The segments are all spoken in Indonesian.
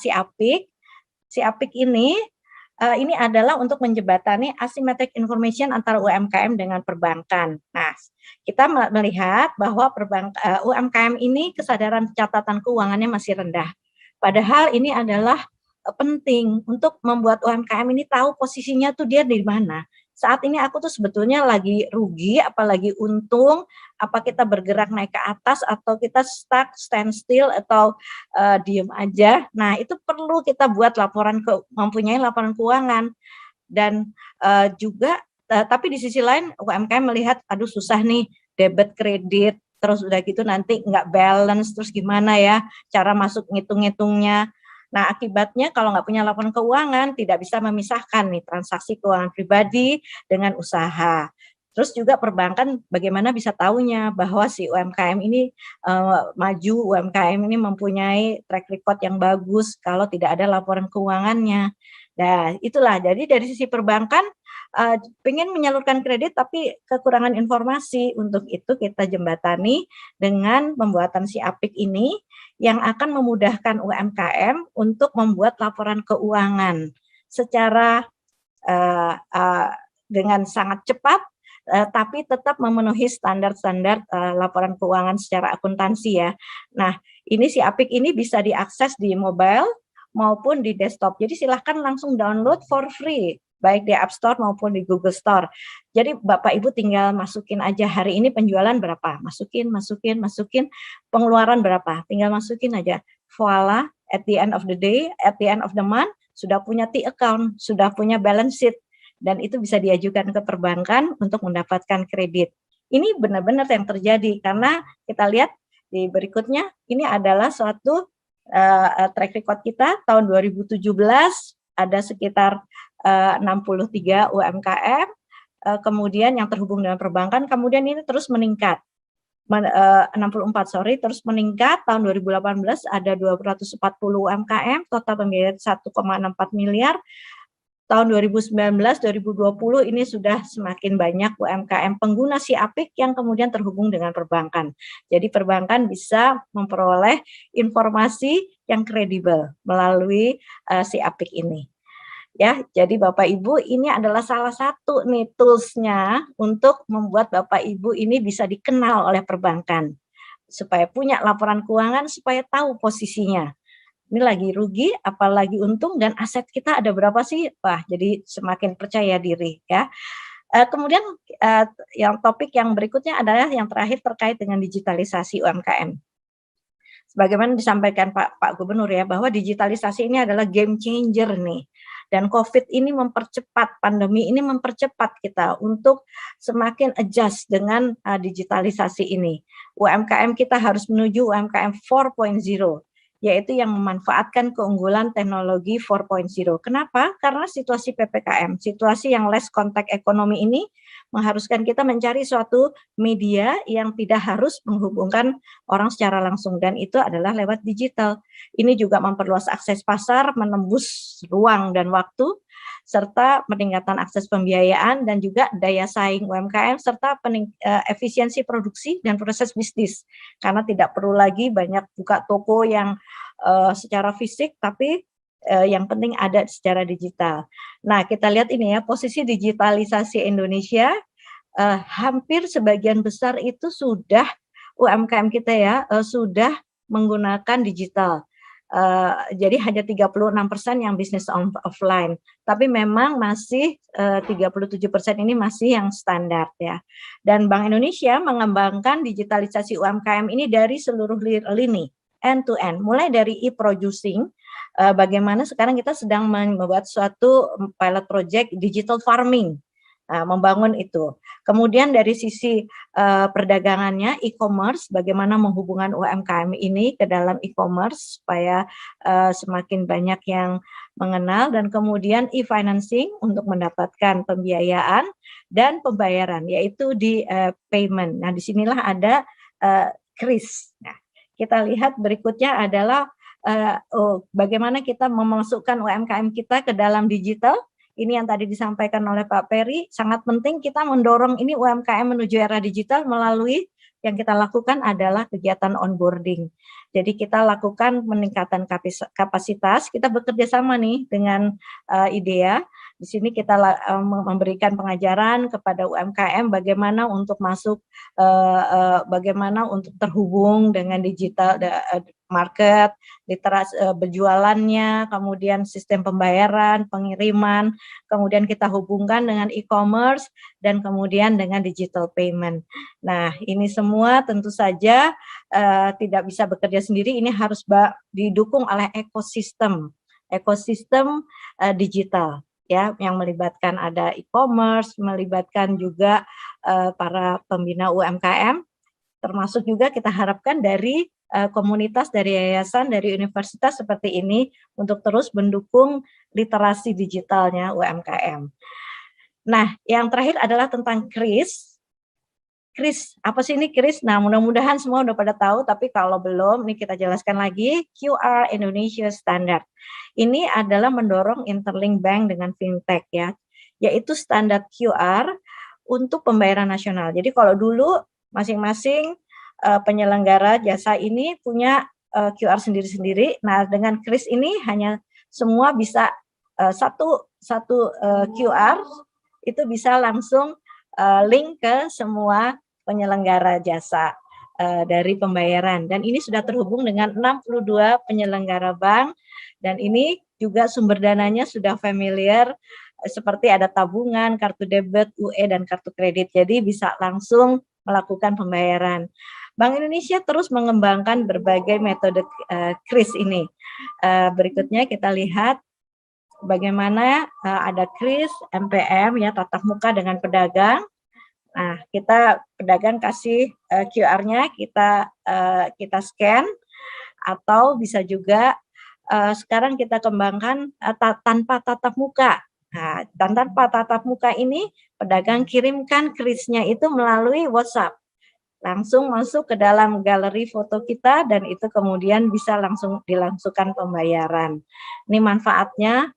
si Apik. Si Apik ini adalah untuk menjembatani asymmetric information antara UMKM dengan perbankan. Nah, kita melihat bahwa UMKM ini kesadaran catatan keuangannya masih rendah. Padahal ini adalah penting untuk membuat UMKM ini tahu posisinya tuh dia di mana. Saat ini aku tuh sebetulnya lagi rugi, apalagi untung, apa kita bergerak naik ke atas atau kita stuck, stand still atau diem aja. Nah, itu perlu kita buat mempunyai laporan keuangan dan juga tapi di sisi lain UMKM melihat aduh susah nih debit kredit terus udah gitu nanti nggak balance terus gimana ya cara masuk ngitung-ngitungnya. Nah, akibatnya kalau nggak punya laporan keuangan, tidak bisa memisahkan nih transaksi keuangan pribadi dengan usaha. Terus juga perbankan bagaimana bisa tahunya bahwa si UMKM ini maju, UMKM ini mempunyai track record yang bagus kalau tidak ada laporan keuangannya. Nah, itulah. Jadi dari sisi perbankan pengen menyalurkan kredit tapi kekurangan informasi. Untuk itu kita jembatani dengan pembuatan si Apik ini yang akan memudahkan UMKM untuk membuat laporan keuangan secara dengan sangat cepat, tapi tetap memenuhi standar-standar laporan keuangan secara akuntansi ya. Nah, ini si Apik ini bisa diakses di mobile maupun di desktop. Jadi silahkan langsung download for free, baik di App Store maupun di Google Store. Jadi Bapak Ibu tinggal masukin aja hari ini penjualan berapa, masukin, pengeluaran berapa, tinggal masukin aja. Voila, at the end of the day, at the end of the month, sudah punya T-account, sudah punya balance sheet, dan itu bisa diajukan ke perbankan untuk mendapatkan kredit. Ini benar-benar yang terjadi, karena kita lihat di berikutnya, ini adalah suatu track record kita tahun 2017 ada sekitar 63 UMKM, kemudian yang terhubung dengan perbankan, kemudian ini terus meningkat. 64 terus meningkat tahun 2018 ada 240 UMKM, total pembiayaan 1,64 miliar. Tahun 2019-2020 ini sudah semakin banyak UMKM pengguna si Apik yang kemudian terhubung dengan perbankan. Jadi perbankan bisa memperoleh informasi yang kredibel melalui si Apik ini. Ya, jadi Bapak Ibu ini adalah salah satu nih tools-nya untuk membuat Bapak Ibu ini bisa dikenal oleh perbankan. Supaya punya laporan keuangan, supaya tahu posisinya. Ini lagi rugi, apalagi untung, dan aset kita ada berapa sih? Wah, jadi semakin percaya diri ya. Kemudian yang topik yang berikutnya adalah yang terakhir terkait dengan digitalisasi UMKM. Sebagaimana disampaikan Pak Gubernur ya, bahwa digitalisasi ini adalah game changer nih. Dan COVID ini pandemi ini mempercepat kita untuk semakin adjust dengan digitalisasi ini. UMKM kita harus menuju UMKM 4.0. Yaitu yang memanfaatkan keunggulan teknologi 4.0. Kenapa? Karena situasi PPKM, situasi yang less contact ekonomi ini mengharuskan kita mencari suatu media yang tidak harus menghubungkan orang secara langsung, dan itu adalah lewat digital. Ini juga memperluas akses pasar, menembus ruang dan waktu, serta peningkatan akses pembiayaan dan juga daya saing UMKM, serta efisiensi produksi dan proses bisnis. Karena tidak perlu lagi banyak buka toko yang secara fisik, tapi yang penting ada secara digital. Nah, kita lihat ini ya, posisi digitalisasi Indonesia, hampir sebagian besar itu sudah UMKM kita ya, sudah menggunakan digital. Jadi hanya 36% yang bisnis offline, tapi memang masih 37% ini masih yang standar ya. Dan Bank Indonesia mengembangkan digitalisasi UMKM ini dari seluruh lini, end to end, mulai dari e-producing, bagaimana sekarang kita sedang membuat suatu pilot project digital farming, membangun itu. Kemudian dari sisi perdagangannya, e-commerce, bagaimana menghubungkan UMKM ini ke dalam e-commerce supaya semakin banyak yang mengenal, dan kemudian e-financing untuk mendapatkan pembiayaan dan pembayaran, yaitu di payment. Nah, disinilah ada kris. Nah, kita lihat berikutnya adalah bagaimana kita memasukkan UMKM kita ke dalam digital. Ini yang tadi disampaikan oleh Pak Peri, sangat penting kita mendorong ini UMKM menuju era digital melalui yang kita lakukan adalah kegiatan onboarding. Jadi kita lakukan peningkatan kapasitas, kita bekerja sama nih dengan IDEA. Di sini kita memberikan pengajaran kepada UMKM bagaimana untuk masuk, bagaimana untuk terhubung dengan digital market, literasi berjualannya, kemudian sistem pembayaran, pengiriman, kemudian kita hubungkan dengan e-commerce, dan kemudian dengan digital payment. Nah, ini semua tentu saja tidak bisa bekerja sendiri, ini harus didukung oleh ekosistem digital, ya, yang melibatkan ada e-commerce, melibatkan juga para pembina UMKM, termasuk juga kita harapkan dari komunitas, dari yayasan, dari universitas seperti ini untuk terus mendukung literasi digitalnya UMKM. Nah, yang terakhir adalah tentang KRIS. KRIS, apa sih ini KRIS? Nah, mudah-mudahan semua udah pada tahu, tapi kalau belum, ini kita jelaskan lagi, QR Indonesia Standard. Ini adalah mendorong interlink bank dengan fintech, ya, yaitu standar QR untuk pembayaran nasional. Jadi kalau dulu masing-masing penyelenggara jasa ini punya QR sendiri-sendiri. Nah, dengan KRIS ini hanya semua bisa satu QR itu bisa langsung link ke semua penyelenggara jasa dari pembayaran, dan ini sudah terhubung dengan 62 penyelenggara bank, dan ini juga sumber dananya sudah familiar, seperti ada tabungan, kartu debit, UE, dan kartu kredit, jadi bisa langsung melakukan pembayaran. Bank Indonesia terus mengembangkan berbagai metode KRIS ini. Berikutnya kita lihat bagaimana ada KRIS, MPM, ya, tatap muka dengan pedagang. Nah, kita pedagang kasih QR-nya, kita scan, atau bisa juga sekarang kita kembangkan tanpa tatap muka. Nah, tanpa tatap muka ini pedagang kirimkan KRIS-nya itu melalui WhatsApp. Langsung masuk ke dalam galeri foto kita, dan itu kemudian bisa langsung dilangsungkan pembayaran. Ini manfaatnya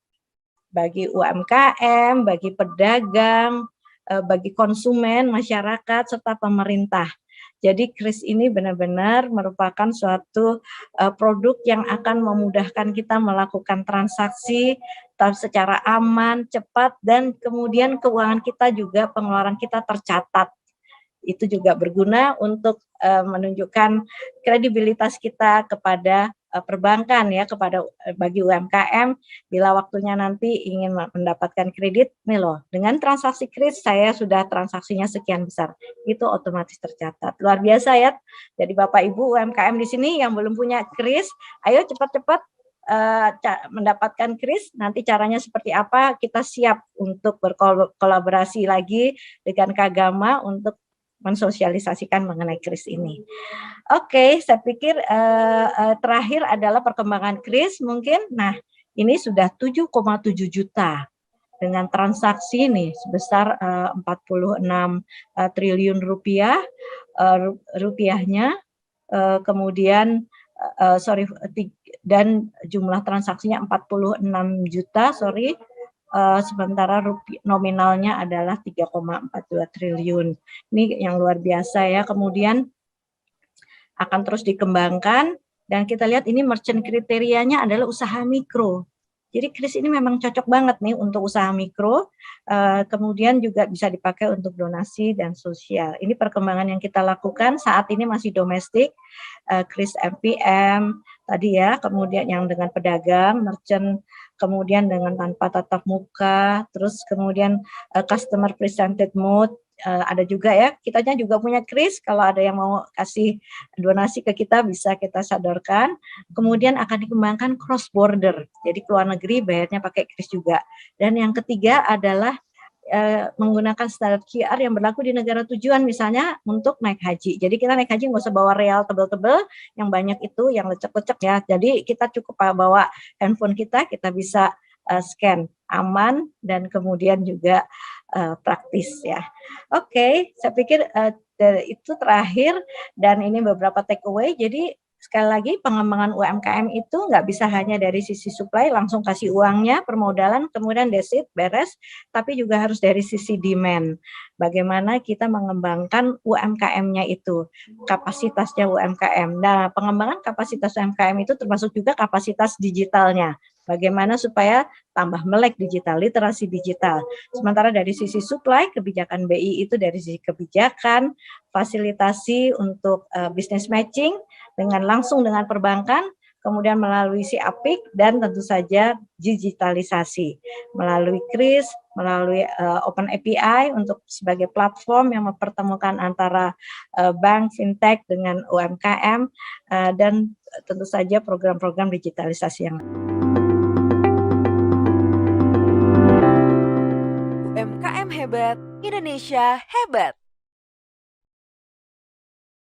bagi UMKM, bagi pedagang, bagi konsumen, masyarakat, serta pemerintah. Jadi KRIS ini benar-benar merupakan suatu produk yang akan memudahkan kita melakukan transaksi secara aman, cepat, dan kemudian keuangan kita juga, pengeluaran kita tercatat. Itu juga berguna untuk menunjukkan kredibilitas kita kepada perbankan, ya, kepada bagi UMKM bila waktunya nanti ingin mendapatkan kredit, nih loh, dengan transaksi KRIS saya sudah transaksinya sekian besar, itu otomatis tercatat. Luar biasa, ya. Jadi Bapak Ibu UMKM di sini yang belum punya KRIS, ayo cepat-cepat mendapatkan KRIS. Nanti caranya seperti apa, kita siap untuk berkolaborasi lagi dengan Kagama untuk mensosialisasikan mengenai KRIS ini. Oke, saya pikir terakhir adalah perkembangan KRIS mungkin. Nah, ini sudah 7,7 juta dengan transaksi nih sebesar 46 triliun rupiah, rupiahnya, kemudian dan jumlah transaksinya 46 juta, sementara nominalnya adalah 3,42 triliun. Ini yang luar biasa, ya. Kemudian akan terus dikembangkan, dan kita lihat ini merchant kriterianya adalah usaha mikro. Jadi KRIS ini memang cocok banget nih untuk usaha mikro, kemudian juga bisa dipakai untuk donasi dan sosial. Ini perkembangan yang kita lakukan saat ini masih domestik, KRIS MPM tadi, ya, kemudian yang dengan pedagang, merchant, kemudian dengan tanpa tatap muka, terus kemudian customer presented mode, ada juga, ya, kitanya juga punya KRIS, kalau ada yang mau kasih donasi ke kita bisa kita sodorkan. Kemudian akan dikembangkan cross border, jadi ke luar negeri bayarnya pakai KRIS juga. Dan yang ketiga adalah menggunakan standar QR yang berlaku di negara tujuan, misalnya untuk naik haji. Jadi kita naik haji nggak usah bawa real tebel-tebel, yang banyak itu yang lecek-lecek, ya. Jadi kita cukup bawa handphone kita bisa scan, aman, dan kemudian juga praktis, ya. Oke, saya pikir itu terakhir, dan ini beberapa take away. Jadi Sekali lagi, pengembangan UMKM itu nggak bisa hanya dari sisi supply, langsung kasih uangnya, permodalan, kemudian that's it, beres, tapi juga harus dari sisi demand. Bagaimana kita mengembangkan UMKM-nya itu, kapasitasnya UMKM. Nah, pengembangan kapasitas UMKM itu termasuk juga kapasitas digitalnya. Bagaimana supaya tambah melek digital, literasi digital. Sementara dari sisi supply, kebijakan BI itu dari sisi kebijakan, fasilitasi untuk business matching, langsung dengan perbankan, kemudian melalui si Apik, dan tentu saja digitalisasi melalui KRIS, melalui Open API untuk sebagai platform yang mempertemukan antara bank, fintech dengan UMKM, dan tentu saja program-program digitalisasi yang UMKM hebat, Indonesia hebat.